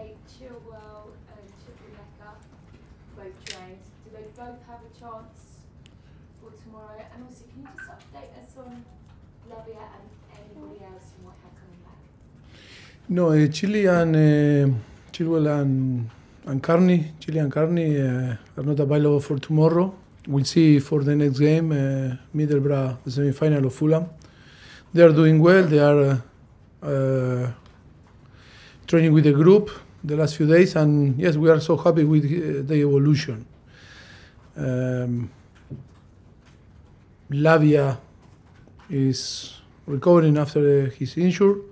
say Chilwell and Chilwell both trained. Do they both have a chance for tomorrow? And also, can you just update us on Lavia and anybody else you might have coming back? No, Chilwell and Carney are not available for tomorrow. We'll see for the next game, Middlesbrough, the semi-final of Fulham. They are doing well. They are training with the group the last few days, and yes, we are so happy with the evolution. Lavia is recovering after his injury.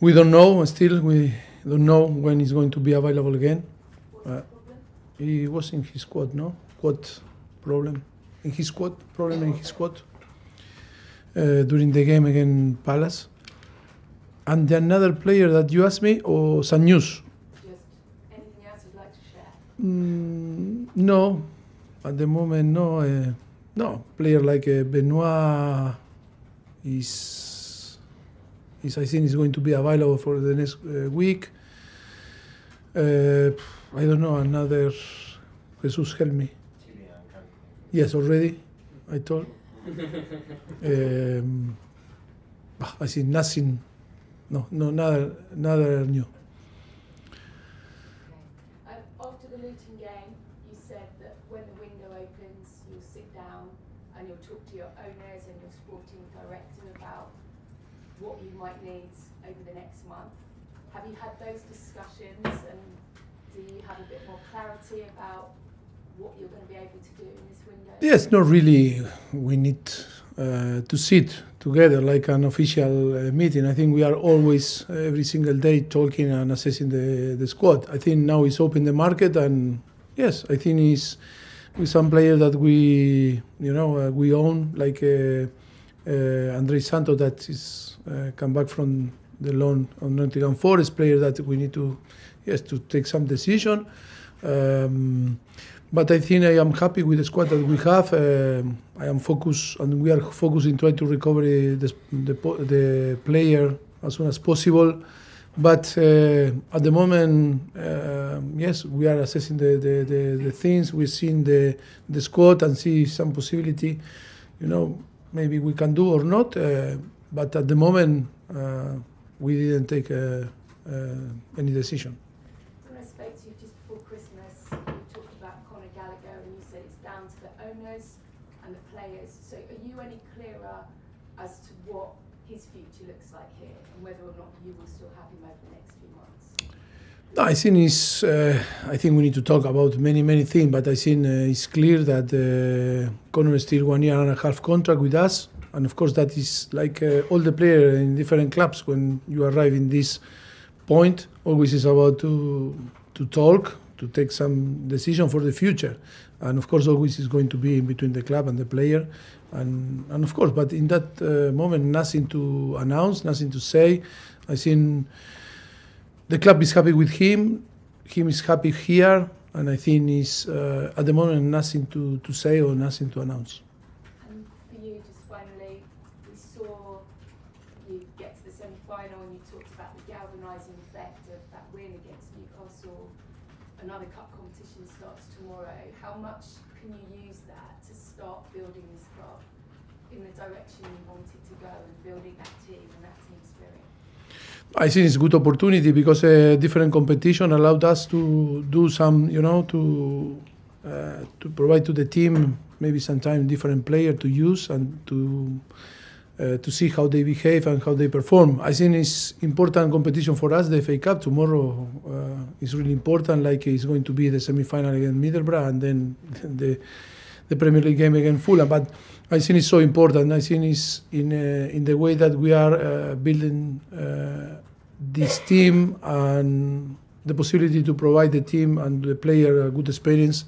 We don't know still. We don't know when he's going to be available again. He was in his quad, no? Quad problem. In his quad during the game against Palace. And another player that you asked me, or some news? Just anything else you'd like to share? No, at the moment, no. No, player like Benoit is I think is going to be available for the next week. I don't know, another, Jesus help me. Yes, already, I told. I see nothing, nada new. Okay. After the Luton game, you said that when the window opens, you'll sit down and you'll talk to your owners and your sporting director about what you might need over the next month. Have you had those discussions, and do you have a bit more clarity about what you're going to be able to do in this window? Yes, not really. We need to sit together like an official meeting. I think we are always, every single day, talking and assessing the squad. I think now it's open the market, and yes, I think it's with some players that we own, like Andrei Santos, that is come back from the loan of Nottingham Forest, player that we need to take some decision. But I think I am happy with the squad that we have. I am focused, and we are focused in trying to recover the player as soon as possible. But at the moment, yes, we are assessing the things. We've seen the squad and see some possibility, maybe we can do or not. But at the moment, we didn't take any decision. When I spoke to you just before Christmas, and you said it's down to the owners and the players. So are you any clearer as to what his future looks like here, and whether or not you will still have him over the next few months? No, I think we need to talk about many things, but I think it's clear that Conor is still 1 year and a half contract with us, and of course that is like all the players in different clubs. When you arrive in this point, always is about to talk, to take some decision for the future, and of course always is going to be in between the club and the player, and of course, but in that moment, nothing to announce, nothing to say. I think the club is happy with him is happy here, and I think is at the moment nothing to say or nothing to announce. And for you, just finally, we saw you get to the semi-final, and you talked about the galvanising effect of that win against Newcastle. Another cup competition starts tomorrow. How much can you use that to start building this club in the direction you wanted to go, and building that team and that team spirit? I think it's a good opportunity because different competition allowed us to do some, to provide to the team maybe sometimes different player to use and to see how they behave and how they perform. I think it's important competition for us. The FA Cup tomorrow is really important. Like it's going to be the semi-final against Middlesbrough, and then the Premier League game against Fulham. But I think it's so important. I think it's in the way that we are building this team, and the possibility to provide the team and the player a good experience,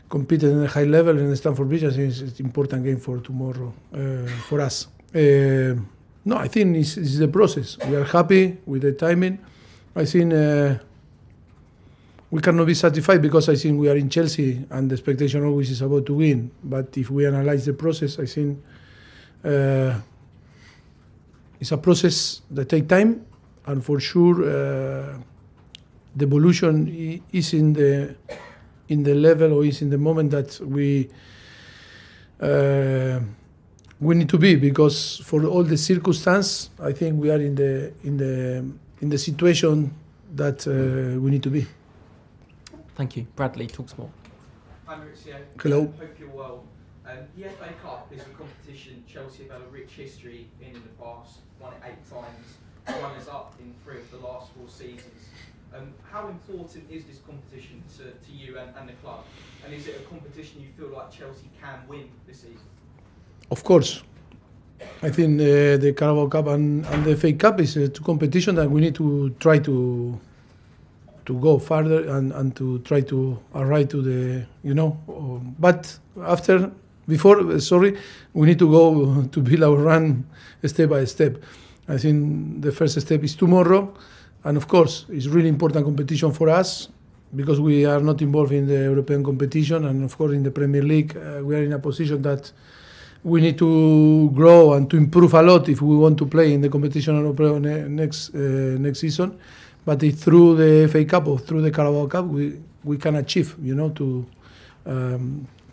competing at a high level in the Stamford Bridge. I think it's an important game for tomorrow for us. No, I think it's the process. We are happy with the timing. I think we cannot be satisfied because I think we are in Chelsea and the expectation always is about to win. But if we analyze the process, I think it's a process that takes time, and for sure the evolution is in the level, or is in the moment that we need to be, because for all the circumstance, I think we are in the situation that we need to be. Thank you. Bradley, Talksport. Hi Mauricio. Hello. Hope you're well. The FA Cup is a competition Chelsea have had a rich history in the past, won it 8 times, runners up in 3 of the last 4 seasons. How important is this competition to you and the club? And is it a competition you feel like Chelsea can win this season? Of course. I think the Carabao Cup and the FA Cup is two competitions that we need to try to go further and to try to arrive to the, but before, we need to go to build our run step by step. I think the first step is tomorrow, and of course it's really important competition for us because we are not involved in the European competition, and of course in the Premier League we are in a position that we need to grow and to improve a lot if we want to play in the competition next season. But if through the FA Cup or through the Carabao Cup we can achieve,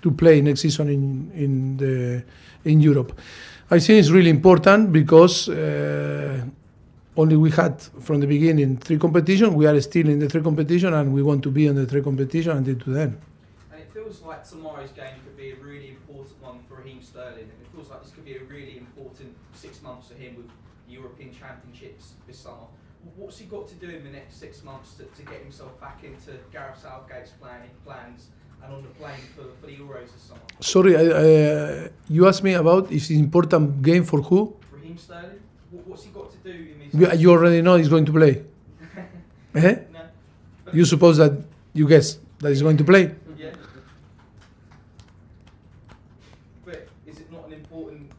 to play next season in Europe. I think it's really important because only we had from the beginning 3 competitions. We are still in the 3 competitions, and we want to be in the 3 competitions until to then. And it feels like tomorrow's game could be a really important one for Raheem Sterling, and it feels like this could be a really important 6 months for him with the European Championships this summer. What's he got to do in the next 6 months to get himself back into Gareth Southgate's plans and on the plane for the Euros this summer? Sorry, you asked me about if it's an important game for who? Raheem Sterling? What's he got to do in this? You already know he's going to play. No. You suppose that you guess that he's going to play? Yeah. But is it not an important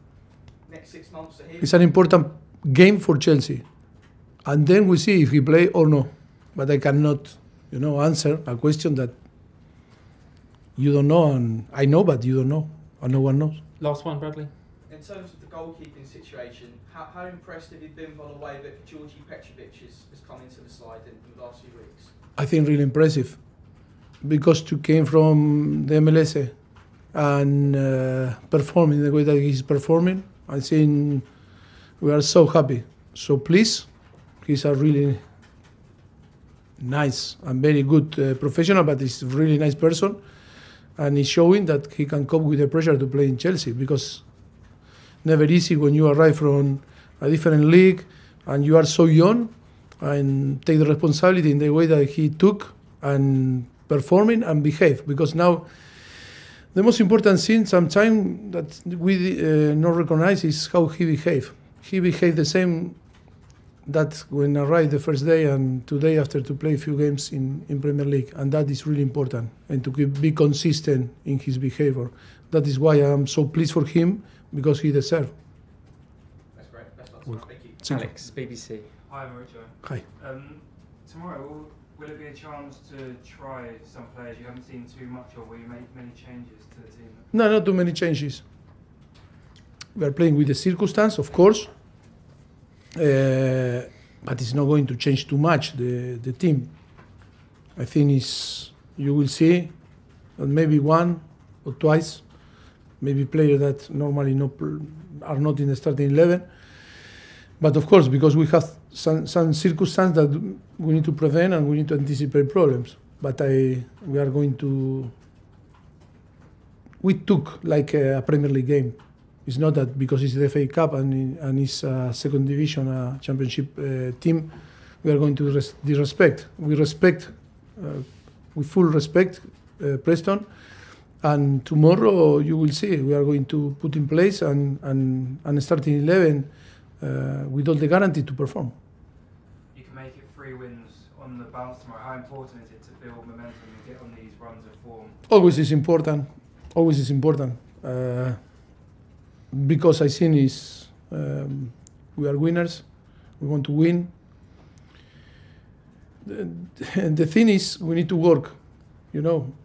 next 6 months for him? It's an important game for Chelsea. And then we see if he play or no. But I cannot, answer a question that you don't know, and I know, but you don't know, and no one knows. Last one, Bradley. In terms of the goalkeeping situation, how impressed have you been by the way that Georgi Petrovic has come into the side in the last few weeks? I think really impressive, because to came from the MLS and performing the way that he's performing, I think we are so happy, so pleased. He's a really nice and very good professional, but he's a really nice person, and he's showing that he can cope with the pressure to play in Chelsea, because never easy when you arrive from a different league and you are so young and take the responsibility in the way that he took and performing and behave. Because now the most important thing sometimes that we not recognize is how he behaved. He behaved the same that when I arrived the first day and today after to play a few games in Premier League, and that is really important, and to be consistent in his behavior. That is why I am so pleased for him, because he deserves. That's great. Best of luck. Thank you. Alex, BBC. Hi Mauricio. Hi. Tomorrow, will it be a chance to try some players you haven't seen too much of? Will you make many changes to the team? No, not too many changes. We are playing with the circumstance, of course, but it's not going to change too much the team. I think you will see that maybe 1 or twice, maybe players that normally are not in the starting 11. But of course, because we have some circumstances that we need to prevent and we need to anticipate problems. But we took like a Premier League game. It's not that because it's the FA Cup and it's a second division, a championship team, we are going to disrespect. We full respect Preston, and tomorrow you will see we are going to put in place and starting 11 with all the guarantee to perform. You can make it 3 wins on the bounce tomorrow. How important is it to build momentum and get on these runs of form? Always is important. Always is important. Because I think we are winners. We want to win. The thing is, we need to work,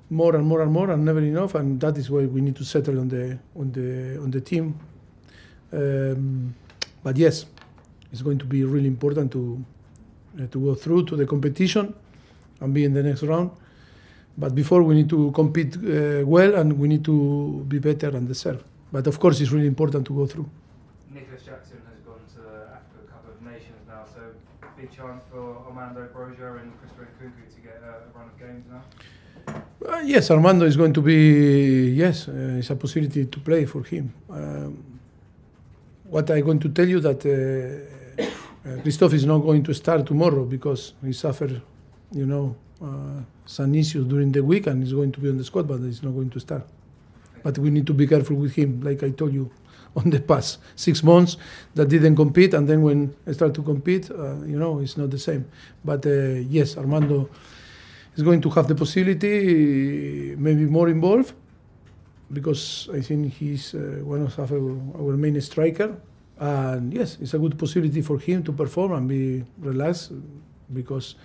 more and more and more, and never enough. And that is why we need to settle on the team. But yes, it's going to be really important to go through to the competition and be in the next round. But before we need to compete well, and we need to be better and deserve. But of course, it's really important to go through. Nicholas Jackson has gone to the Africa Cup of Nations now, so big chance for Armando Broja and Nkunku to get a run of games now. Yes, Armando is going to be, yes, it's a possibility to play for him. What I'm going to tell you that Christophe is not going to start tomorrow because he suffered, some issues during the week, and he's going to be on the squad, but he's not going to start. But we need to be careful with him, like I told you on the past 6 months that didn't compete, and then when I start to compete, it's not the same. But yes, Armando is going to have the possibility, maybe more involved, because I think he's one of our main striker. And yes, it's a good possibility for him to perform and be relaxed, because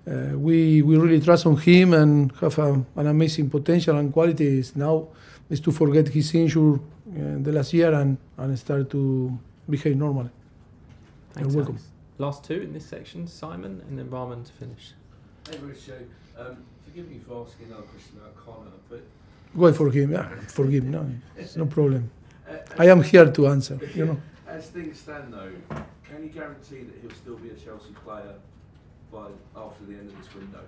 we really trust on him and have an amazing potential and qualities. Now is to forget his injury the last year and start to behave normally. Thanks, You're welcome. Alex. Last two in this section, Simon and then Rantman to finish. Hey Mauricio, forgive me for asking another question about Connor, but... Go for him, yeah, for him, no, it's no problem. I am here to answer, As things stand though, can you guarantee that he'll still be a Chelsea player after the end of this window?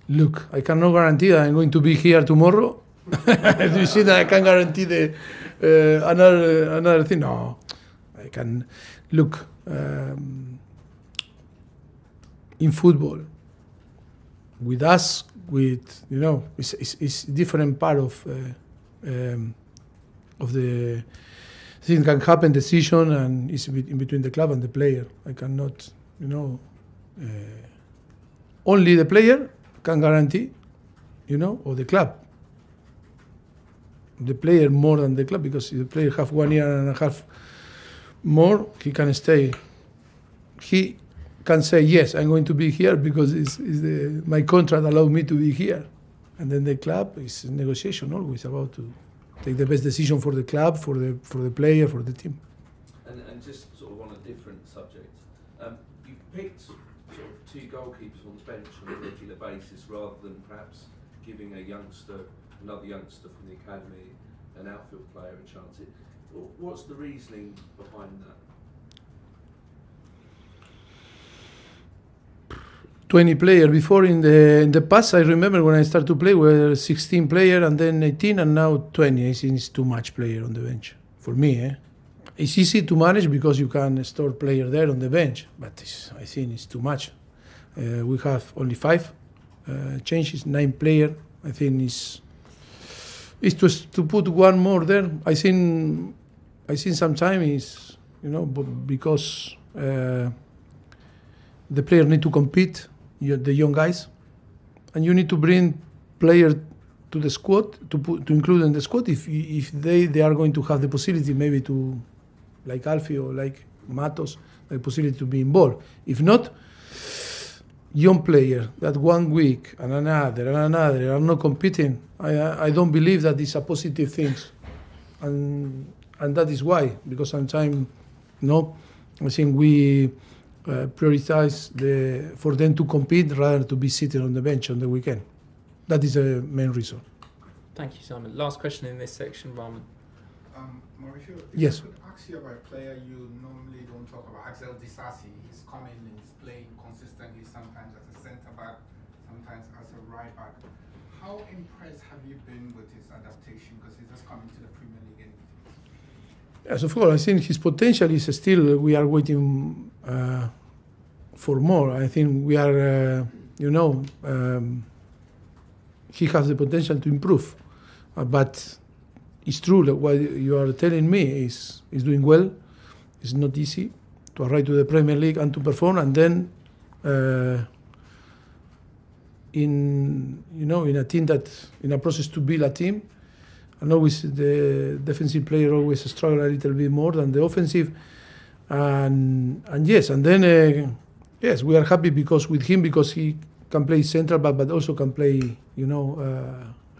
Look, I cannot guarantee that I'm going to be here tomorrow. Do you see that I can guarantee another thing? No, I can. Look, in football, with us, it's different part of the thing can happen, decision, and it's in between the club and the player. I cannot, only the player can guarantee, or the club. The player more than the club, because if the player have 1 year and a half more, he can stay. He can say, yes, I'm going to be here because my contract allowed me to be here. And then the club is in negotiation always about to take the best decision for the club, for the player, for the team. And just sort of on a different subject, you've picked sort of 2 goalkeepers on the bench on a regular basis rather than perhaps giving another youngster from the academy, an outfield player, a chance. What's the reasoning behind that? 20 players. Before in the past, I remember when I started to play, we were 16 players and then 18 and now 20. I think it's too much player on the bench for me. It's easy to manage because you can store player there on the bench, but I think it's too much. We have only 5 changes, 9 players. I think is to put one more there. I think sometimes is because the players need to compete, the young guys, and you need to bring players to the squad to include in the squad if they are going to have the possibility maybe to, like Alfie or like Matos, the possibility to be involved. If not, young player that 1 week and another are not competing, I don't believe that is a positive thing, and that is why, because sometimes I think we prioritize for them to compete rather to be sitting on the bench on the weekend. That is the main reason. Thank you, Simon. Last question in this section, Rantman. Mauricio, yes. I could ask you about a player you normally don't talk about, Axel Disasi. He's coming and he's playing consistently, sometimes as a centre-back, sometimes as a right-back. How impressed have you been with his adaptation? Because he's just coming to the Premier League. Yes, of course. I think his potential is still, we are waiting for more. I think we are, he has the potential to improve. But it's true that what you are telling me is doing well. It's not easy to arrive to the Premier League and to perform, and then in a team that, in a process to build a team, and always the defensive player always struggle a little bit more than the offensive, and yes, and then yes, we are happy because he can play central, but also can play,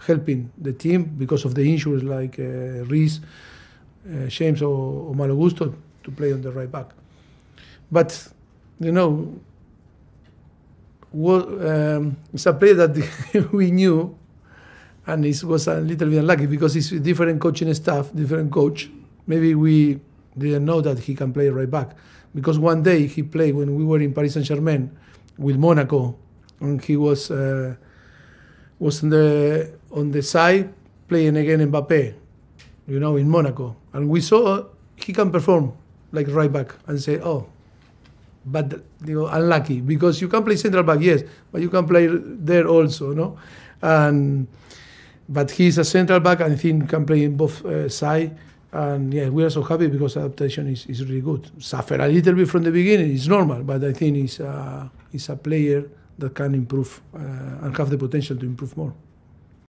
helping the team because of the injuries like Reece, James or Malo Gusto to play on the right back. But it's a player that we knew, and it was a little bit unlucky because it's different coaching staff, different coach. Maybe we didn't know that he can play right back, because one day he played when we were in Paris Saint-Germain with Monaco, and he was on the side playing against Mbappé, in Monaco, and we saw he can perform like right back, and say, oh, but unlucky, because you can play central back, yes, but you can play there also, no, but he's a central back, and I think can play in both sides. And yeah, we are so happy because adaptation is really good. Suffer a little bit from the beginning, it's normal, but I think he's a player that can improve and have the potential to improve more.